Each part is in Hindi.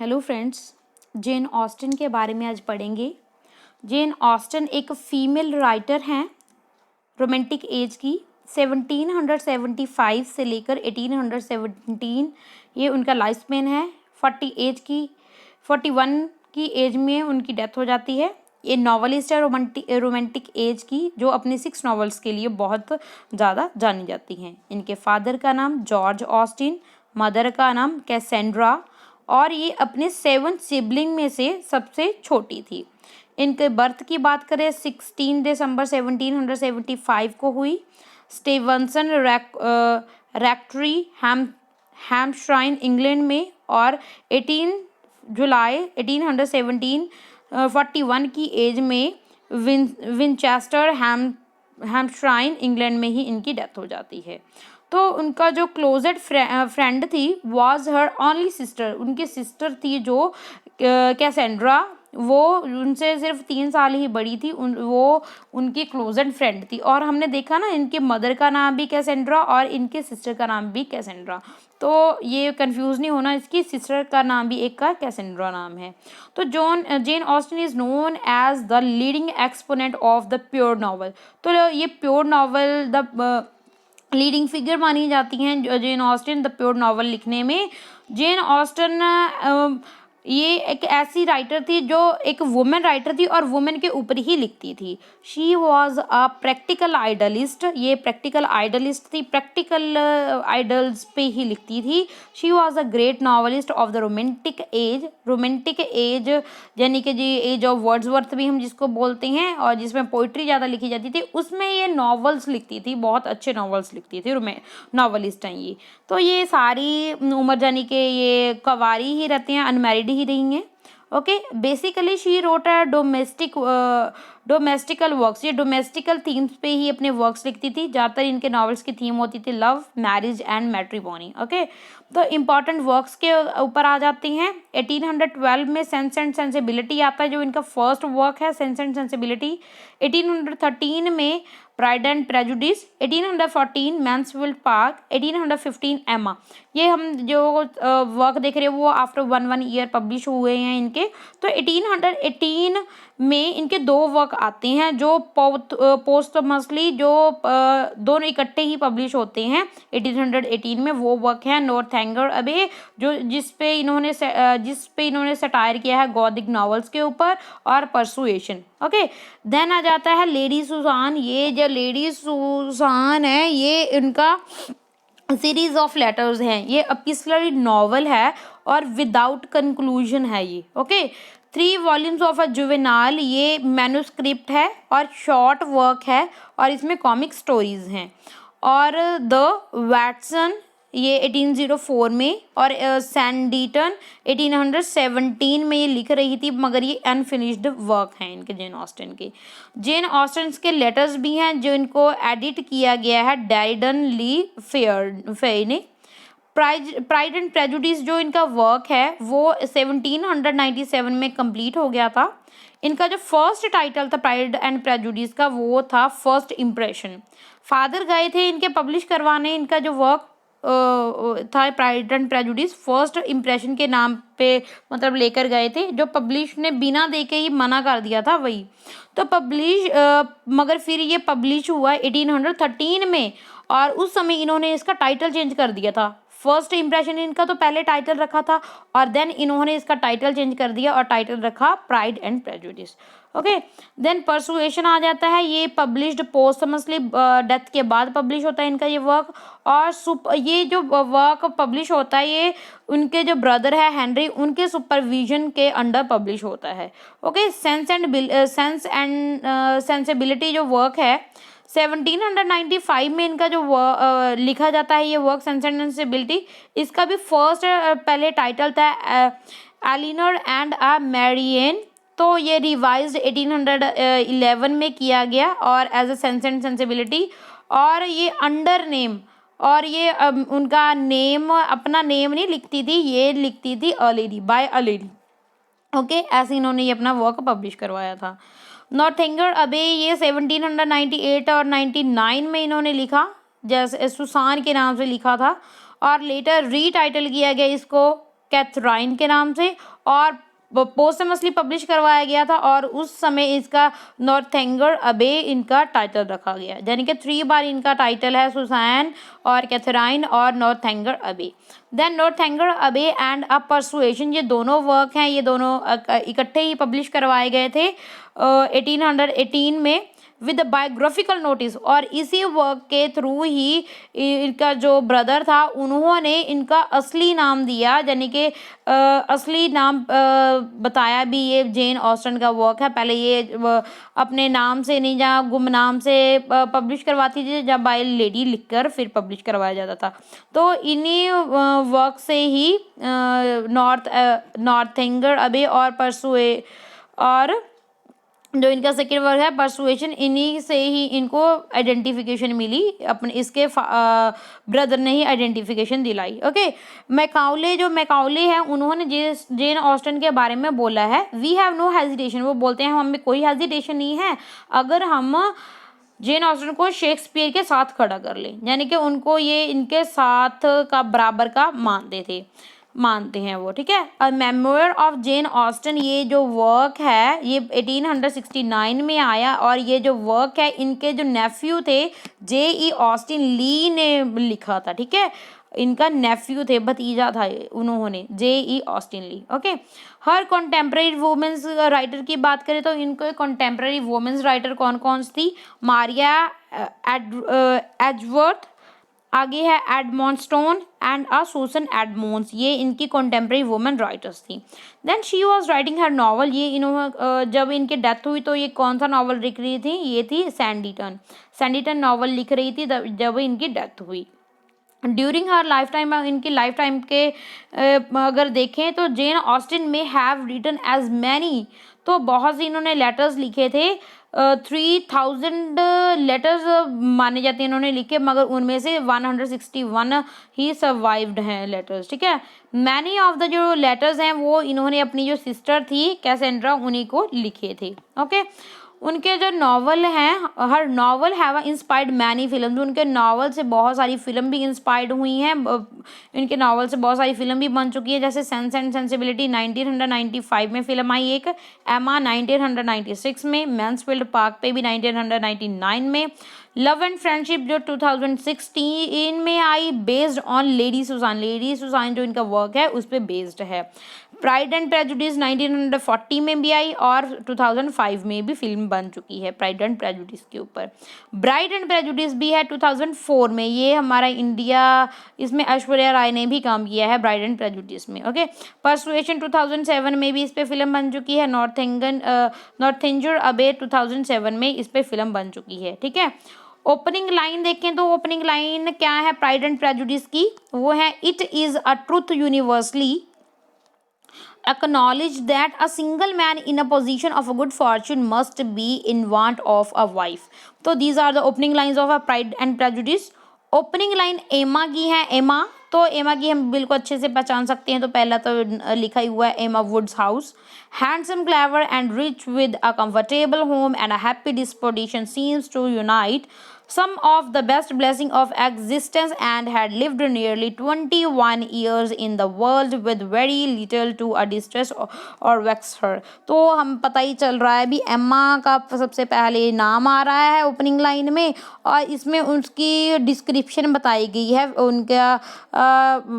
हेलो फ्रेंड्स, जेन ऑस्टन के बारे में आज पढ़ेंगे। जेन ऑस्टन एक फ़ीमेल राइटर हैं रोमांटिक एज की। 1775 से लेकर 1817 ये उनका लाइफ स्पेन है। 41 की एज में उनकी डेथ हो जाती है। ये नॉवलिस्ट है रोमांटिक एज की, जो अपने 6 नॉवेल्स के लिए बहुत ज़्यादा जानी जाती हैं। इनके फादर का नाम जॉर्ज ऑस्टिन, मदर का नाम कैसेंड्रा, और ये अपने 7 सिबलिंग में से सबसे छोटी थी। इनके बर्थ की बात करें 16 दिसंबर 1775 को हुई। स्टीवनसन रैक्टरी हैम्पशायर इंग्लैंड में, और 18 जुलाई 1841 की एज में विनचेस्टर हैम्पशायर इंग्लैंड में ही इनकी डेथ हो जाती है। तो उनका जो क्लोजेड फ्रेंड थी वाज हर ओनली सिस्टर, उनकी सिस्टर थी जो कैसेंड्रा, वो उनसे सिर्फ 3 साल ही बड़ी थी। वो उनकी क्लोजेड फ्रेंड थी। और हमने देखा ना, इनके मदर का नाम भी कैसेंड्रा और इनके सिस्टर का नाम भी कैसेंड्रा, तो ये कंफ्यूज नहीं होना, इसकी सिस्टर का नाम भी एक का कैसेंड्रा नाम है। तो Jane Austen is known as the leading exponent of the pure novel. तो ये pure novel the leading figure मानी जाती हैं Jane Austen the pure novel लिखने में। जेन ऑस्टन ये एक ऐसी राइटर थी जो एक वुमेन राइटर थी और वुमेन के ऊपर ही लिखती थी। She was a practical idealist, ये प्रैक्टिकल आइडलिस्ट थी, प्रैक्टिकल आइडल्स पे ही लिखती थी। She was a great novelist of the romantic as यानी कि जी एज ऑफ वर्ड्सवर्थ भी हम जिसको बोलते हैं, और जिसमें पोइट्री ज़्यादा लिखी जाती थी, उसमें ये नॉवेल्स लिखती थी, बहुत अच्छे नॉवेल्स लिखती थी, नॉवलिस्ट हैं ये। तो ये सारी उम्र जानी कि ये कवारी ही रहते हैं, अनमैरिड ही रही हैं। Okay, basically she wrote a domestic works, ये डोमेस्टिकल थीम्स पे ही अपने वर्क्स लिखती थी। ज़्यादातर इनके नॉवेल्स की थीम होती थी love, marriage and matrimony. Okay, तो इम्पॉर्टेंट वर्क्स के ऊपर आ जाते हैं। 1812 में सेंस एंड सेंसिबिलिटी आता है, जो इनका फर्स्ट वर्क है, सेंस एंड सेंसिबिलिटी। 1813 में pride and prejudice, 1814 Mansfield park, 1815 एमा। ये हम जो वर्क देख रहे हैं वो आफ्टर वन ईयर पब्लिश हुए हैं इनके। तो 1818 में इनके 2 वर्क आते हैं जो पोस्टमसली जो दोनों इकट्ठे ही पब्लिश होते हैं 1818 में। वो वर्क है नॉर्थैंगर अबे, जो जिस पे इन्होंने सटायर किया है गॉथिक नॉवेल्स के ऊपर, और परसुएशन। ओके, देन आ जाता है लेडी सुसान। ये जो लेडी सुसान है ये इनका सीरीज ऑफ लेटर्स हैं, ये एपिस्टलरी नॉवल है और विदाउट कंक्लूजन है ये। ओके, 3 वॉल्यूम्स ऑफ अ जुवेनाल, ये मैन्युस्क्रिप्ट है और शॉर्ट वर्क है, और इसमें कॉमिक स्टोरीज हैं। और द वैटसन ये 1804 में, और सैंडीटन 1817 में ये लिख रही थी, मगर ये अनफिनिश्ड वर्क हैं इनके जेन ऑस्टन के। जेन ऑस्टन के लेटर्स भी हैं जो इनको एडिट किया गया है डैरिडन ली फेयर ने। प्राइड एंड प्रेजुडिस जो इनका वर्क है वो 1797 में कंप्लीट हो गया था। इनका जो फर्स्ट टाइटल था प्राइड एंड प्रेजुडिस का, वो था फर्स्ट इम्प्रेशन। फादर गए थे इनके पब्लिश करवाने, इनका जो वर्क था pride and prejudice first impression के नाम पे मतलब लेकर गए थे, जो पब्लिश ने बिना देखे ही मना कर दिया था वही। तो मगर फिर ये पब्लिश हुआ 1813 में, और उस समय इन्होंने इसका टाइटल चेंज कर दिया था। फर्स्ट इम्प्रेशन इनका तो पहले टाइटल रखा था, और देन इन्होंने इसका टाइटल चेंज कर दिया और टाइटल रखा Pride and Prejudice. Okay, then Persuasion आ जाता है, ये पब्लिश्ड पोस्टमसली डेथ के बाद पब्लिश होता है इनका ये वर्क। और ये जो वर्क पब्लिश होता है ये उनके जो ब्रदर है हेनरी, उनके सुपरविजन के अंडर पब्लिश होता है। ओके, सेंस एंड सेंसिबिलिटी जो वर्क है 1795 में इनका जो लिखा जाता है ये वर्क सेंस एंड सेंसिबिलिटी, इसका भी फर्स्ट पहले टाइटल था एलिनर एंड अ मैरियन। तो ये रिवाइज्ड 1811 में किया गया और as a sense and sensibility, और ये अंडर नेम, और ये उनका नेम अपना नेम नहीं लिखती थी, ये लिखती थी a lady, by a lady. Okay, ऐसे इन्होंने ये अपना वर्क पब्लिश करवाया था। नॉर्थैंगर अबे ये 1798 और 99 में इन्होंने लिखा, जैसे सुसान के नाम से लिखा था, और लेटर रीटाइटल किया गया इसको कैथराइन के नाम से, और पोस्टमसली पब्लिश करवाया गया था, और उस समय इसका नॉर्थेंगर अबे इनका टाइटल रखा गया, यानी कि 3 बार इनका टाइटल है, सुसैन और कैथराइन और नॉर्थेंगर अबे। देन नॉर्थेंगर अबे एंड अ परसुएशन, ये दोनों वर्क हैं, ये दोनों इकट्ठे ही पब्लिश करवाए गए थे 1818 में विद बायोग्राफिकल नोटिस, और इसी वर्क के थ्रू ही इनका जो ब्रदर था उन्होंने इनका असली नाम दिया, यानी कि असली नाम बताया भी, ये जेन ऑस्टन का वर्क है। पहले ये अपने नाम से नहीं, जहाँ गुमनाम से पब्लिश करवाती थी, जब बाय लेडी लिखकर फिर पब्लिश करवाया जाता था। तो इन्हीं वर्क से ही नॉर्थेंगर अबे और परसुए और जो इनका सेकेंड वर्क है परसुएशन, इन्हीं से ही इनको आइडेंटिफिकेशन मिली, अपने इसके ब्रदर ने ही आइडेंटिफिकेशन दिलाई। ओके, मैकाउले, जो मैकाउले हैं उन्होंने जेन ऑस्टन के बारे में बोला है, वी हैव नो हेजिटेशन, वो बोलते हैं हमें कोई हेजिटेशन नहीं है अगर हम जेन ऑस्टन को शेक्सपियर के साथ खड़ा कर लें, यानी कि उनको ये इनके साथ का बराबर का मानते हैं वो, ठीक है। अ मेमोयर ऑफ जेन ऑस्टन, ये जो वर्क है ये 1869 में आया, और ये जो वर्क है इनके जो नेफ्यू थे J.E. ऑस्टिन ली ने लिखा था, ठीक है। इनका नेफ्यू थे, भतीजा था उन्होंने, J.E. ऑस्टिन ली। ओके, हर कॉन्टेम्प्रेरी वुमेन्स राइटर की बात करें तो इनको कॉन्टेम्प्रेरी वुमेन्स राइटर कौन कौन थी, मारिया एजवर्थ, आगे है एडमॉन्ड स्टोन एंड सुसन एडमोन्स, ये इनकी कॉन्टेम्प्रेरी वुमेन राइटर्स थी। Then she was writing her novel, ये इन्होंने जब इनकी डेथ हुई तो ये कौन सा नॉवल लिख रही थी, ये थी सैंडीटन नॉवल लिख रही थी जब इनकी डेथ हुई। ड्यूरिंग हर लाइफ टाइम, इनकी लाइफ टाइम के अगर देखें तो जेन ऑस्टिन में हैव रिटन एज मैनी, तो बहुत से इन्होंने लेटर्स लिखे थे, 3000 लेटर्स माने जाते हैं इन्होंने लिखे, मगर उनमें से 161 ही सर्वाइव्ड हैं लेटर्स, ठीक है। मैनी ऑफ द जो लेटर्स हैं वो इन्होंने अपनी जो सिस्टर थी कैसेंड्रा उन्हीं को लिखे थे। ओके, उनके जो नॉवल हैं, हर novel have inspired many film, उनके नॉवल से बहुत सारी फिल्म भी इंस्पायर्ड हुई हैं, इनके नॉवल से बहुत सारी फिल्म भी बन चुकी है, जैसे सेंस एंड सेंसिबिलिटी 1995 में फिल्म आई एक, एमा 1996 में, मैंसफील्ड पार्क पे भी 1999 में, लव एंड फ्रेंडशिप जो 2016 में आई बेस्ड ऑन लेडी सुसान जो इनका वर्क है उस पर बेस्ड है। प्राइड एंड प्रेजुडिस 1940 में भी आई और 2005 में भी फिल्म बन चुकी है प्राइड एंड प्रेजुडिस के ऊपर। ब्राइड एंड प्रेजुडिस भी है 2004 में, ये हमारा इंडिया, इसमें ऐश्वर्या राय ने भी काम किया है ब्राइड एंड प्रेजुडिस में। ओके, परसुएशन 2007 में भी इस पे फिल्म बन चुकी है, नॉर्थेंजर अबे 2007 में इस पे फिल्म बन चुकी है, ठीक है। ओपनिंग लाइन देखें तो ओपनिंग लाइन क्या है प्राइड एंड प्रेजुडिस की, वो है it is a truth universally acknowledge that a single man in a position of a good fortune must be in want of a wife. तो these are the opening lines of a Pride and Prejudice. Opening line एमा की है, एमा, तो एमा की हम बिल्कुल अच्छे से पहचान सकते हैं, तो पहला तो लिखा ही हुआ है Emma Woodhouse, handsome clever and rich with a comfortable home and a happy disposition seems to unite some of the best blessing of existence and had lived nearly 21 years in the world with very little to a distress or vex her. तो हम पता ही चल रहा है भी एम्मा का सबसे पहले नाम आ रहा है ओपनिंग लाइन में, और इसमें उसकी डिस्क्रिप्शन बताई गई है, उनका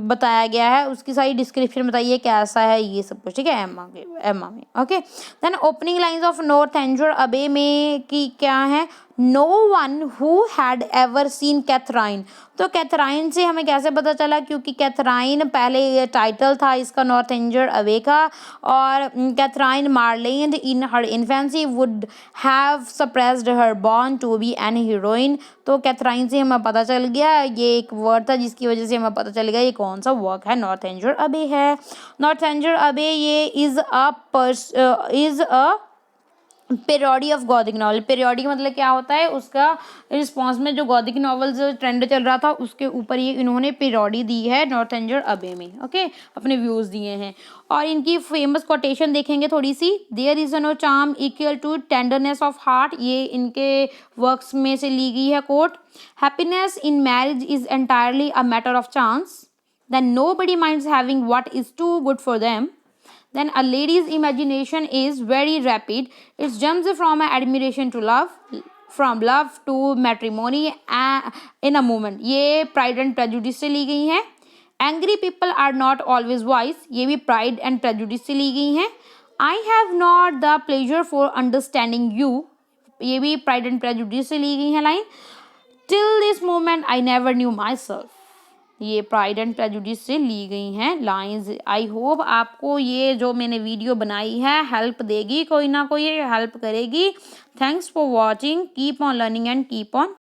बताया गया है, उसकी सारी डिस्क्रिप्शन बताइए कैसा है ये सब कुछ, ठीक है, एम्मा में। Okay, then opening lines of Northanger Abbey में की क्या है, no one who had ever seen Catherine, तो कैथराइन से हमें कैसे पता चला, क्योंकि कैथराइन पहले ये टाइटल था इसका नॉर्थेंजर अवे का, और Catherine Morland in her infancy would have suppressed her born to be an heroine, तो कैथराइन से हमें पता चल गया, ये एक वर्ड था जिसकी वजह से हमें पता चल गया ये कौन सा वर्क है, नॉर्थेंजर अबे है। नॉर्थेंजर अबे ये is a parody of Gothic novel, parody मतलब क्या होता है, उसका रिस्पॉन्स में जो गॉथिक नॉवल्स ट्रेंड चल रहा था उसके ऊपर ये इन्होंने पेरियोडी दी है नॉर्थेंजर अबे में। ओके, अपने व्यूज़ दिए हैं, और इनकी फेमस कोटेशन देखेंगे थोड़ी सी, there is no charm equal to tenderness of heart, ये इनके वर्क्स में से ली गई है quote. Happiness in marriage is entirely a matter of chance, then nobody minds having what is too good for them, Then a lady's imagination is very rapid. It jumps from admiration to love, from love to matrimony in a moment. ये Pride and Prejudice से ली गई हैं. Angry people are not always wise. ये भी Pride and Prejudice से ली गई हैं. I have not the pleasure for understanding you. ये भी Pride and Prejudice से ली गई हैं line. Till this moment I never knew myself. ये प्राइड एंड प्रेजुडिस से ली गई हैं लाइंस. आई होप आपको ये जो मैंने वीडियो बनाई है हेल्प देगी, कोई ना कोई हेल्प करेगी. Thanks for watching. Keep on learning and keep on